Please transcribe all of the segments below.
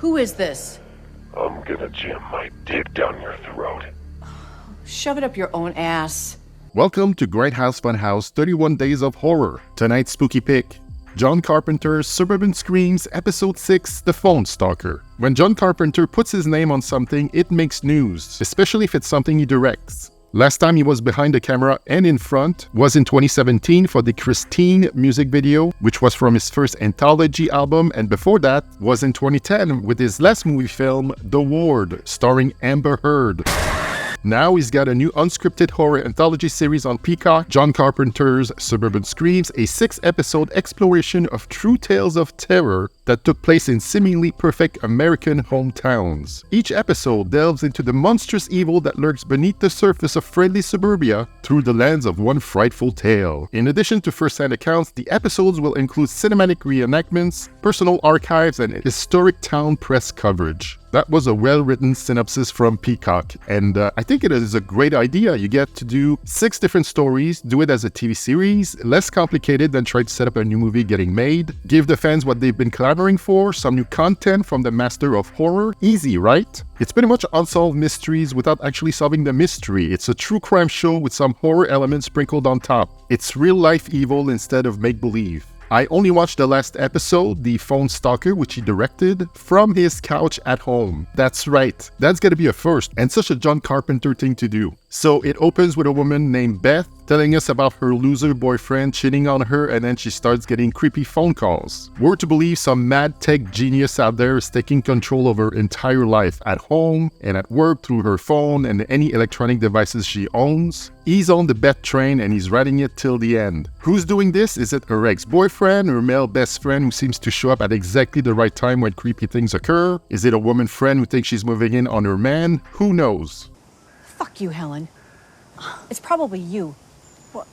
Who is this? I'm gonna jam my dick down your throat. Shove it up your own ass. Welcome to Grindhouse Funhouse 31 Days of Horror. Tonight's spooky pick, John Carpenter's Suburban Screams Episode 6, The Phone Stalker. When John Carpenter puts his name on something, it makes news, especially if it's something he directs. Last time he was behind the camera and in front was in 2017 for the Christine music video, which was from his first anthology album, and before that was in 2010 with his last movie film, The Ward, starring Amber Heard. Now he's got a new Unscripted Horror Anthology Series on Peacock, John Carpenter's Suburban Screams, a 6-episode exploration of true tales of terror that took place in seemingly perfect American hometowns. Each episode delves into the monstrous evil that lurks beneath the surface of friendly suburbia through the lens of one frightful tale. In addition to first-hand accounts, the episodes will include cinematic reenactments, personal archives, and historic town press coverage. That was a well-written synopsis from Peacock, and I think it is a great idea. You get to do 6 different stories, do it as a TV series, less complicated than trying to set up a new movie getting made, give the fans what they've been clamoring for, some new content from the master of horror. Easy, right? It's pretty much unsolved mysteries without actually solving the mystery. It's a true crime show with some horror elements sprinkled on top. It's real-life evil instead of make-believe. I only watched the last episode, the Phone Stalker, which he directed, from his couch at home. That's right, that's gonna be a first, and such a John Carpenter thing to do. So it opens with a woman named Beth telling us about her loser boyfriend cheating on her, and then she starts getting creepy phone calls. We're to believe some mad tech genius out there is taking control of her entire life at home and at work through her phone and any electronic devices she owns. He's on the Beth train and he's riding it till the end. Who's doing this? Is it her ex-boyfriend, her male best friend who seems to show up at exactly the right time when creepy things occur? Is it a woman friend who thinks she's moving in on her man? Who knows? Fuck you, Helen. It's probably you. What?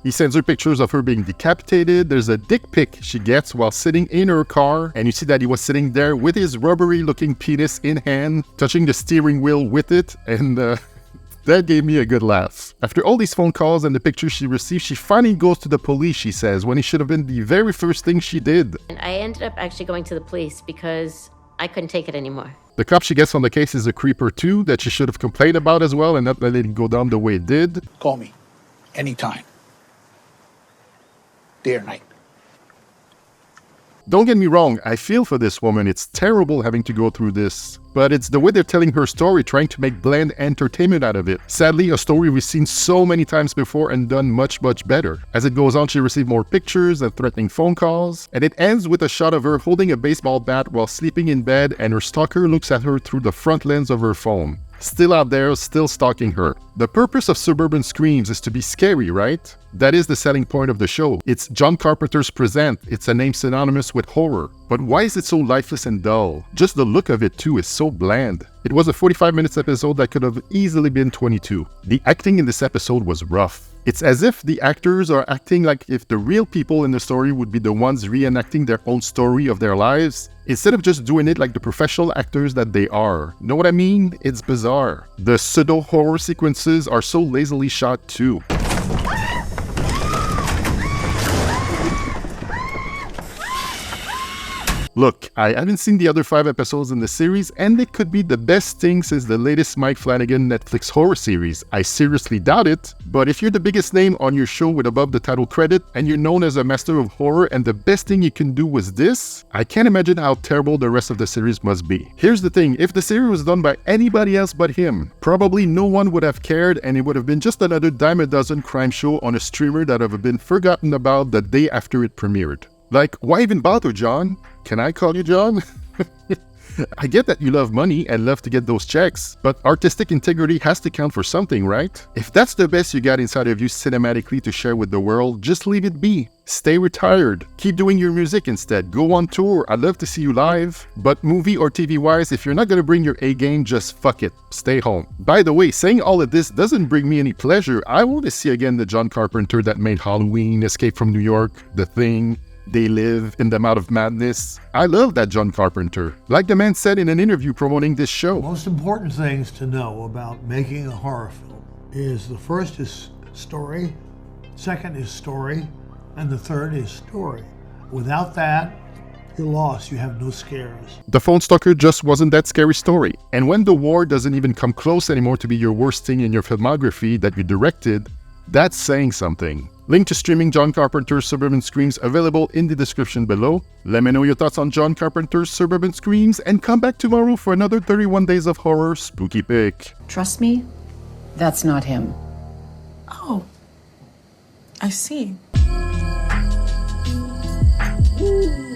He sends her pictures of her being decapitated. There's a dick pic she gets while sitting in her car, and you see that he was sitting there with his rubbery-looking penis in hand, touching the steering wheel with it, and that gave me a good laugh. After all these phone calls and the pictures she received, she finally goes to the police, she says, when it should have been the very first thing she did. And I ended up actually going to the police because I couldn't take it anymore. The cop she gets on the case is a creeper too, that she should have complained about as well and not let it go down the way it did. Call me. Anytime. Day or night. Don't get me wrong, I feel for this woman. It's terrible having to go through this. But it's the way they're telling her story, trying to make bland entertainment out of it. Sadly, a story we've seen so many times before and done much, much better. As it goes on, she received more pictures and threatening phone calls. And it ends with a shot of her holding a baseball bat while sleeping in bed, and her stalker looks at her through the front lens of her phone. Still out there, still stalking her. The purpose of Suburban Screams is to be scary, right? That is the selling point of the show. It's John Carpenter's present. It's a name synonymous with horror. But why is it so lifeless and dull? Just the look of it too is so bland. It was a 45-minute episode that could have easily been 22. The acting in this episode was rough. It's as if the actors are acting like if the real people in the story would be the ones reenacting their own story of their lives, instead of just doing it like the professional actors that they are. Know what I mean? It's bizarre. The pseudo-horror sequences are so lazily shot too. Look, I haven't seen the other 5 episodes in the series, and it could be the best thing since the latest Mike Flanagan Netflix horror series. I seriously doubt it, but if you're the biggest name on your show with above the title credit, and you're known as a master of horror, and the best thing you can do was this, I can't imagine how terrible the rest of the series must be. Here's the thing, if the series was done by anybody else but him, probably no one would have cared, and it would have been just another dime a dozen crime show on a streamer that would have been forgotten about the day after it premiered. Like, why even bother, John? Can I call you John? I get that you love money and love to get those checks, but artistic integrity has to count for something, right? If that's the best you got inside of you cinematically to share with the world, just leave it be. Stay retired. Keep doing your music instead. Go on tour. I'd love to see you live. But movie or TV-wise, if you're not gonna bring your A-game, just fuck it. Stay home. By the way, saying all of this doesn't bring me any pleasure. I want to see again the John Carpenter that made Halloween, Escape from New York, The Thing, They Live, In the Mouth of Madness. I love that John Carpenter. Like the man said in an interview promoting this show. Most important things to know about making a horror film is the first is story, second is story, and the third is story. Without that, you're lost. You have no scares. The Phone Stalker just wasn't that scary story. And when the war doesn't even come close anymore to be your worst thing in your filmography that you directed, that's saying something. Link to streaming John Carpenter's Suburban Screams available in the description below. Let me know your thoughts on John Carpenter's Suburban Screams and come back tomorrow for another 31 Days of Horror spooky pick. Trust me, that's not him. Oh, I see. Ooh.